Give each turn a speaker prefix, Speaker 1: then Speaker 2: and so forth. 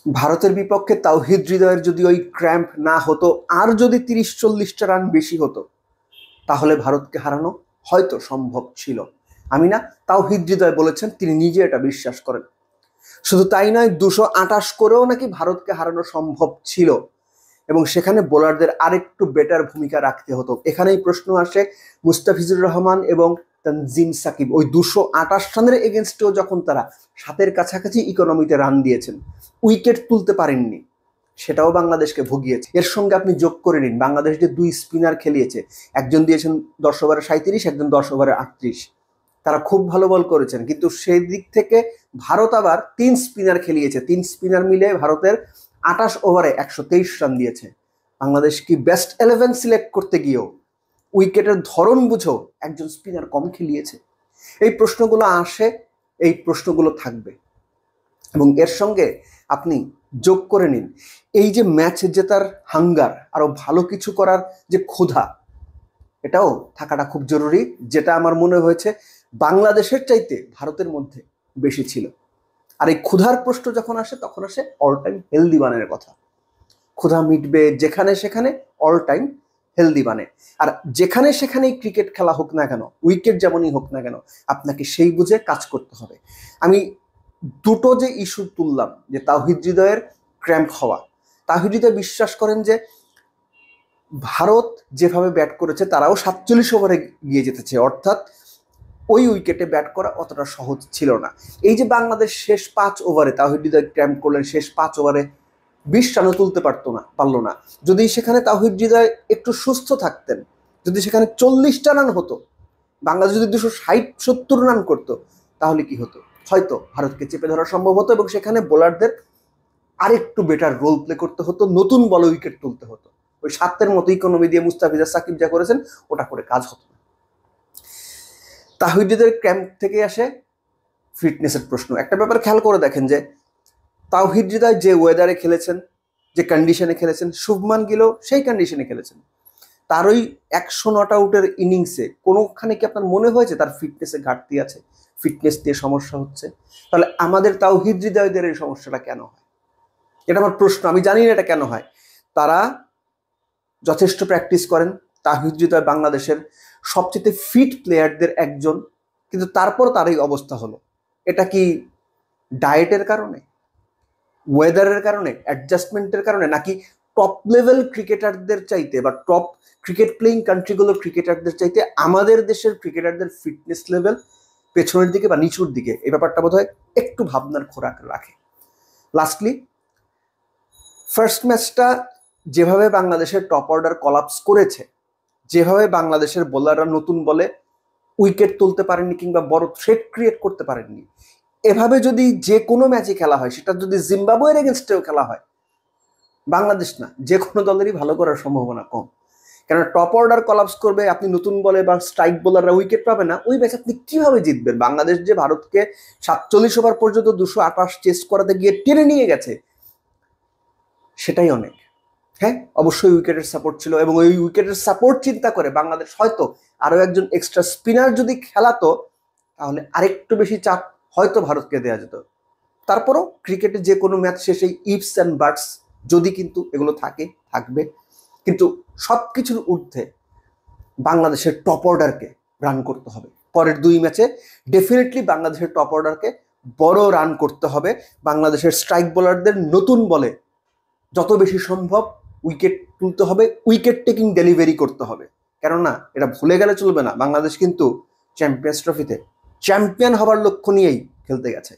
Speaker 1: ভারতের বিপক্ষে তাওহিদ হৃদয়ের যদি ওই ক্র্যাম্প না হতো, আর যদি 30-40টা রান বেশি হতো, তাহলে ভারতকে হারানো হয়তো সম্ভব ছিল। আমি না, তাওহিদ হৃদয় বলেছেন, তিনি নিজে এটা বিশ্বাস করেন। শুধু তাই নয়, 228 করেও নাকি ভারতকে হারানো সম্ভব ছিল, এবং সেখানে বোলারদের আরেকটু বেটার ভূমিকা রাখতে হতো। এখানেই প্রশ্ন আসে, মুস্তাফিজুর রহমান এবং তানজিম সাকিব ওই 228 রানের এগেনস্টেও যখন তারা 7-এর কাছাকাছি ইকোনমিতে রান দিয়েছেন, উইকেট তুলতে পারেননি, সেটাও বাংলাদেশকে ভুগিয়েছে। এর সঙ্গে আপনি যোগ করে নিন, বাংলাদেশ যে 2 স্পিনার খেলিয়েছে, একজন দিয়েছেন 10 ওভারে 37, একজন 10 ওভারে 38, তারা খুব ভালো বল করেছেন, কিন্তু সেই দিক থেকে ভারত আবার 3 স্পিনার খেলিয়েছে, 3 স্পিনার মিলে ভারতের 28 ওভারে 123 রান দিয়েছে। বাংলাদেশ কি বেস্ট 11 সিলেক্ট করতে গিয়েও উইকেটের ধরন বুঝো একজন স্পিনার কম খেলিয়েছে? এই প্রশ্নগুলো আসে, এই প্রশ্নগুলো থাকবে, এবং এর সঙ্গে আপনি যোগ করে নিন এই যে ম্যাচ জেতার হাঙ্গার, আরো ভালো কিছু করার যে ক্ষুধা, এটাও থাকাটা খুব জরুরি, যেটা আমার মনে হয়েছে বাংলাদেশের চাইতে ভারতের মধ্যে বেশি ছিল। আর এই ক্ষুধার প্রশ্ন যখন আসে, তখন আসে অল টাইম হেলদি বানের কথা। ক্ষুধা মিটবে যেখানে সেখানে, অল টাইম হেলদি বানে। আর যেখানে সেখানেই ক্রিকেট খেলা হোক না কেন, উইকেট যেমনই হোক না কেন, আপনাকে সেই বুঝে কাজ করতে হবে। আমি দুটো যে ইস্যু তুললাম, যে তাওহিদ হৃদয়ের ক্র্যাম্প হওয়া, তাওহিদ হৃদয় বিশ্বাস করেন যে ভারত যেভাবে ব্যাট করেছে, তারাও 47 ওভারে গিয়ে যেতেছে, অর্থাৎ ওই উইকেটে ব্যাট করা অতটা সহজ ছিল না। এই যে বাংলাদেশ শেষ 5 ওভারে তাওহিদ হৃদয় ক্র্যাম্প করলেন, শেষ 5 ওভারে 20 রানও তুলতে পারলো না। যদি সেখানে তাওহিদ হৃদয় একটু সুস্থ থাকতেন, যদি সেখানে 40টা রান হতো, বাংলাদেশ যদি 260-70 রান করতো, তাহলে কি হতো? হয়তো ভারতকে চেপে ধরা সম্ভব হতো, এবং সেখানে বোলারদের আরেকটু বেটার রোল প্লে করতে হতো, নতুন বলে উইকেট তুলতে হতো। ওই 7-এর মতো ইকোনমি দিয়ে মুস্তাফিজ আর সাকিব যা করেছেন, ওটা করে কাজ হতো না। তাওহিদের ক্যাম্প থেকে আসে ফিটনেসের প্রশ্ন। একটা ব্যাপার খেয়াল করে দেখেন, যে তাওহিদ হৃদয় যে ওয়েদারে খেলেছেন, যে কন্ডিশনে খেলেছেন, শুভমান গিলও সেই কন্ডিশনে খেলেছেন। তার ওই 100 নট আউটের ইনিংসে কোনোখানে কি আপনার মনে হয়েছে তার ফিটনেসে ঘাটতি আছে, ফিটনেস দিয়ে সমস্যা হচ্ছে? তাহলে আমাদের তাওহিদ হৃদয়দের এই সমস্যাটা কেন হয়? এটা আমার প্রশ্ন। আমি জানি না এটা কেন হয়। তারা যথেষ্ট প্র্যাকটিস করেন, তাওহিদ হৃদয় বাংলাদেশের সবচেয়ে ফিট প্লেয়ারদের একজন, কিন্তু তারপর তার এই অবস্থা হলো। এটা কি ডায়েটের কারণে, ওয়েদারের কারণে, অ্যাডজাস্টমেন্টের কারণে, নাকি টপ লেভেল ক্রিকেটারদের চাইতে বা টপ ক্রিকেট প্লেইং কান্ট্রিগুলোর ক্রিকেটারদের চাইতে আমাদের দেশের ক্রিকেটারদের ফিটনেস লেভেল পেছনের দিকে বা নিচুর দিকে? এই ব্যাপারটা বোধহয় একটু ভাবনার খোরাক রাখে। লাস্টলি, ফার্স্ট ম্যাচটা যেভাবে বাংলাদেশের টপ অর্ডার কলাপস করেছে, যেভাবে বাংলাদেশের বোলাররা নতুন বলে উইকেট তুলতে পারেননি কিংবা বড় থ্রেট ক্রিয়েট করতে পারেননি, এভাবে যদি যে কোনো ম্যাচে খেলা হয়, সেটা যদি জিম্বাবুয়ের এগেনস্টেও খেলা হয়, বাংলাদেশ না, যে কোনো দলেরই ভালো করার সম্ভাবনা কম। কেননা টপ অর্ডার কলাপস করবে, আপনি নতুন বলে বা স্ট্রাইক বোলাররা উইকেট পাবে না, ওই ম্যাচ আপনি কিভাবে জিতবেন? বাংলাদেশ যে ভারতকে 47 ওভার পর্যন্ত 228 চেস করাতে গিয়ে টেনে নিয়ে গেছে, সেটাই অনেক। হ্যাঁ, অবশ্যই উইকেটের সাপোর্ট ছিল, এবং ওই উইকেটের সাপোর্ট চিন্তা করে বাংলাদেশ হয়তো আরো একজন এক্সট্রা স্পিনার যদি খেলাতো, তাহলে আরেকটু বেশি চাপ হয়তো ভারতকে দেওয়া যেত। তারপরও ক্রিকেটে যে কোনো ম্যাচ শেষে ইফস অ্যান্ড বাটস যদি কিন্তু এগুলো থাকবে, কিন্তু সবকিছুর ঊর্ধ্বে বাংলাদেশের টপ অর্ডারকে রান করতে হবে। পরের 2 ম্যাচে ডেফিনেটলি বাংলাদেশের টপ অর্ডারকে বড় রান করতে হবে। বাংলাদেশের স্ট্রাইক বোলারদের নতুন বলে যত বেশি সম্ভব উইকেট তুলতে হবে, উইকেট টেকিং ডেলিভারি করতে হবে। কেননা এটা ভুলে গেলে চলবে না, বাংলাদেশ কিন্তু চ্যাম্পিয়ন্স ট্রফিতে চ্যাম্পিয়ন হবার লক্ষ্য নিয়েই খেলতে গেছে।